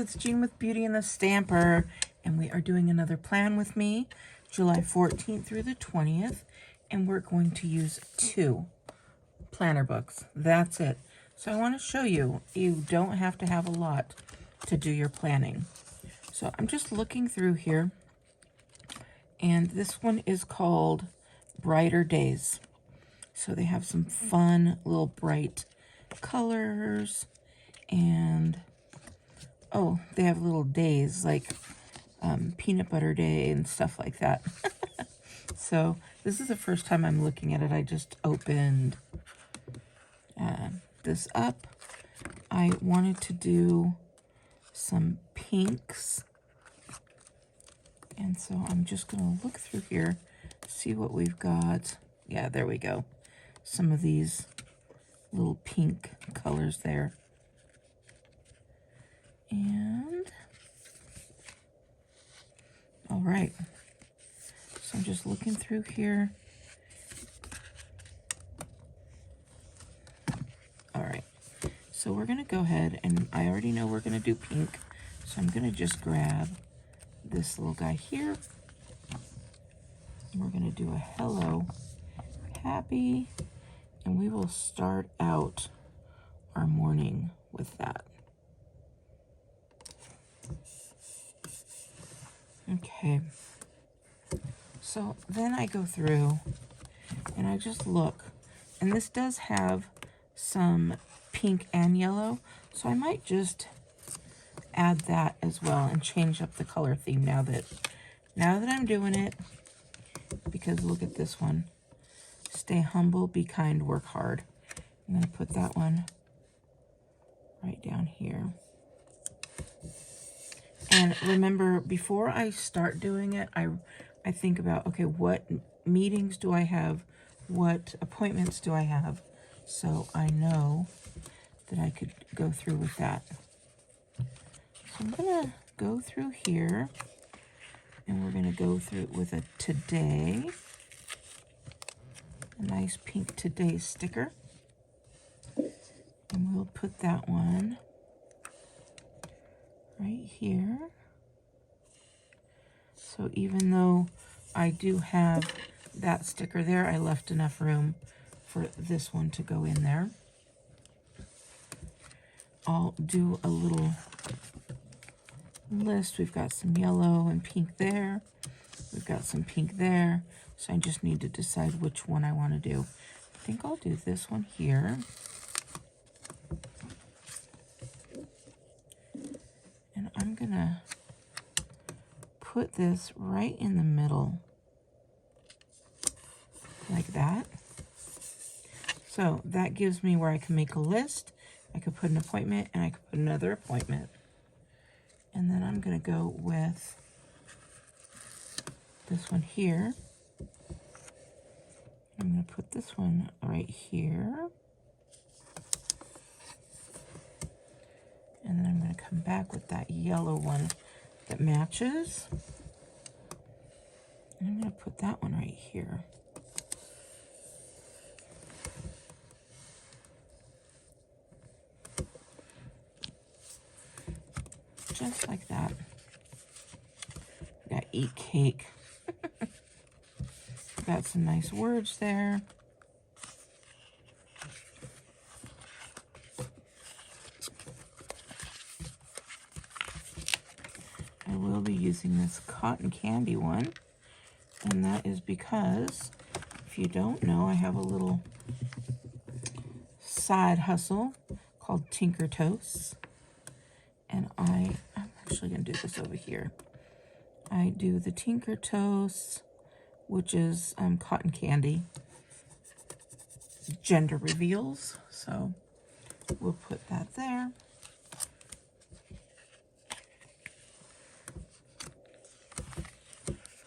it's Jean with Beauty and the Stamper, and we are doing another plan with me, July 14th through the 20th, and we're going to use 2 planner books. That's it. So I want to show you, you don't have to have a lot to do your planning. So I'm just looking through here, and this one is called Brighter Days. So they have some fun little bright colors, and oh, they have little days like peanut butter day and stuff like that. So this is the first time I'm looking at it. I just opened this up. I wanted to do some pinks, and so I'm just going to look through here, see what we've got. Yeah, there we go. Some of these little pink colors there. And all right, so I'm just looking through here. All right, so we're gonna go ahead, and I already know we're gonna do pink, so I'm gonna just grab this little guy here, and we're gonna do a hello happy, and we will start out our morning with that. Okay, so then I go through and I just look, and this does have some pink and yellow, so I might just add that as well and change up the color theme now that I'm doing it, because look at this one. Stay humble, be kind, work hard. I'm going to put that one right down here. And remember, before I start doing it, I think about, okay, what meetings do I have? What appointments do I have? So I know that I could go through with that. So I'm going to go through here, and we're going to go through it with a today. A nice pink today sticker. And we'll put that one right here. So even though I do have that sticker there, I left enough room for this one to go in there. I'll do a little list. We've got some yellow and pink there. We've got some pink there. So I just need to decide which one I want to do. I think I'll do this one here. And I'm going to put this right in the middle, like that. So that gives me where I can make a list, I could put an appointment, and I could put another appointment. And then I'm going to go with this one here. I'm going to put this one right here. And then I'm going to come back with that yellow one that matches. And I'm going to put that one right here. Just like that. Got eat cake. Got some nice words there. I will be using this cotton candy one, and that is because, if you don't know, I have a little side hustle called Tinker Toasts, and I'm actually going to do this over here. I do the Tinker Toasts, which is cotton candy, gender reveals, so we'll put that there.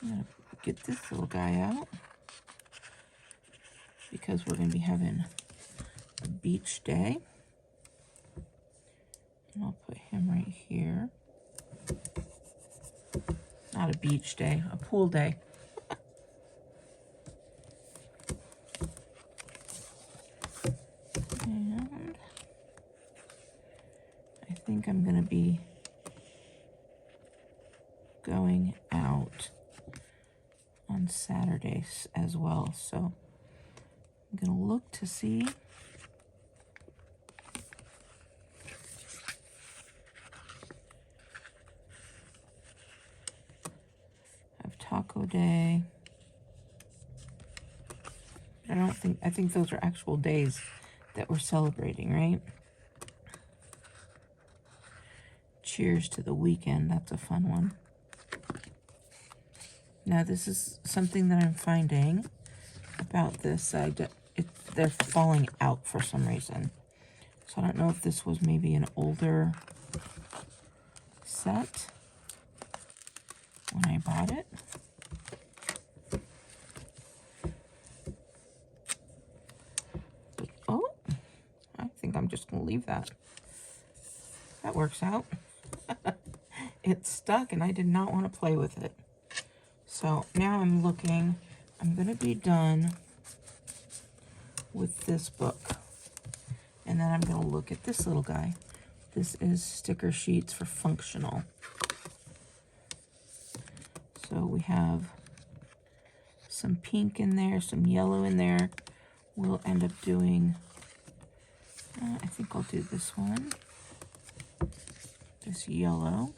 I'm going to get this little guy out, because we're going to be having a beach day. And I'll put him right here. Not a beach day, a pool day. And I think I'm going to be going out on Saturdays as well. So I'm going to look to see. I have Taco Day. I think those are actual days that we're celebrating, right? Cheers to the weekend. That's a fun one. Now, this is something that I'm finding about this. They're falling out for some reason. So I don't know if this was maybe an older set when I bought it. But, oh, I think I'm just going to leave that. That works out. It's stuck and I did not want to play with it. So now I'm looking. I'm going to be done with this book. And then I'm going to look at this little guy. This is sticker sheets for functional. So we have some pink in there, some yellow in there. We'll end up doing, I think I'll do this one. This yellow.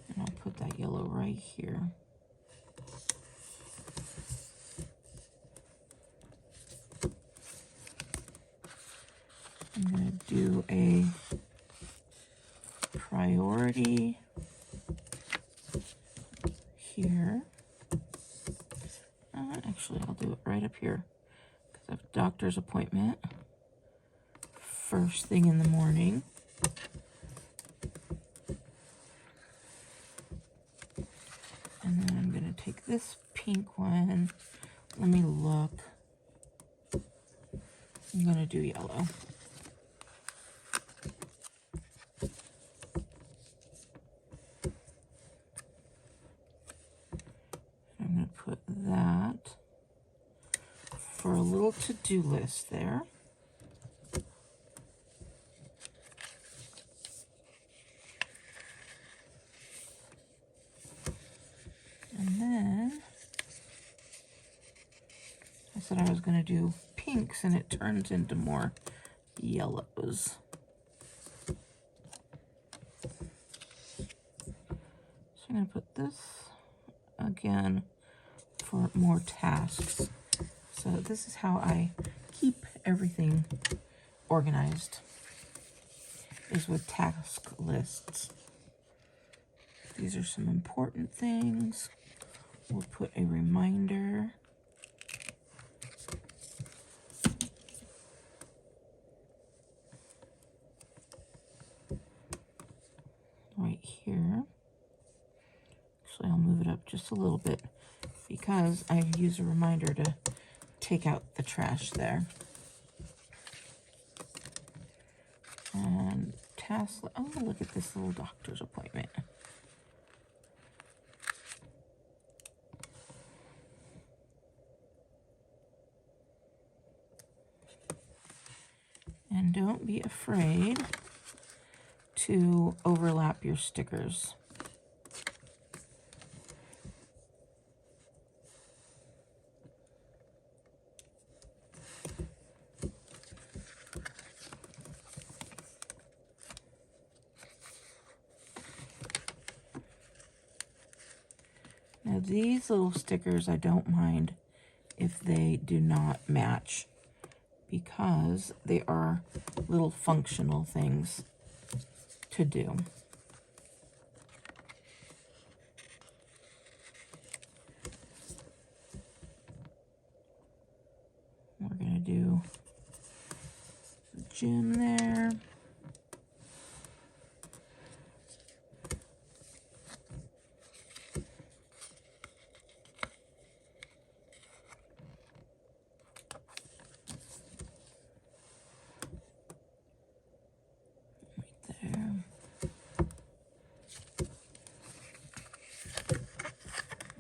And I'll put that yellow right here. I'm going to do a priority here. Actually, I'll do it right up here because I have a doctor's appointment first thing in the morning. And then I'm going to take this pink one. Let me look. I'm going to do yellow. I'm going to put that for a little to-do list there. And then I said I was going to do pinks and it turns into more yellows. So I'm going to put this again for more tasks. So this is how I keep everything organized, is with task lists. These are some important things. We'll put a reminder. Right here. Actually, I'll move it up just a little bit because I use a reminder to take out the trash there. And task, oh, look at this little doctor's appointment. And don't be afraid to overlap your stickers. Now these little stickers, I don't mind if they do not match, because they are little functional things to do. We're going to do the gym there.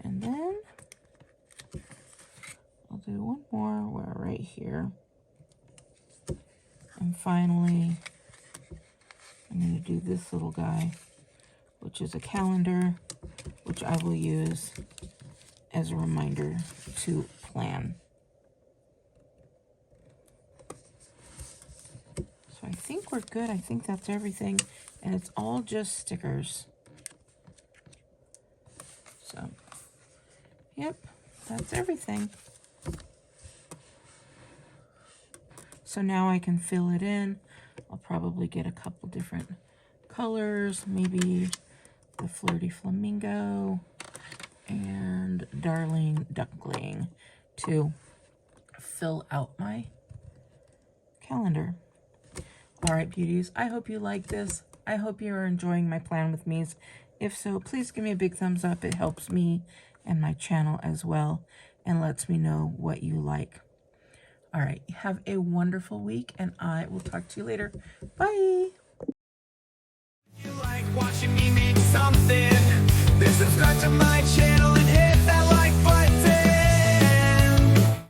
And then I'll do one more where right here. And finally, I'm going do this little guy, which is a calendar, which I will use as a reminder to plan. So I think we're good. I think that's everything. And it's all just stickers. So, yep, that's everything. So now I can fill it in. I'll probably get a couple different colors, maybe the Flirty Flamingo and Darling Duckling to fill out my calendar. All right, beauties, I hope you like this. I hope you're enjoying my plan with me's. If so, please give me a big thumbs up. It helps me and my channel as well and lets me know what you like. All right, have a wonderful week, and I will talk to you later. Bye. You like watching me make something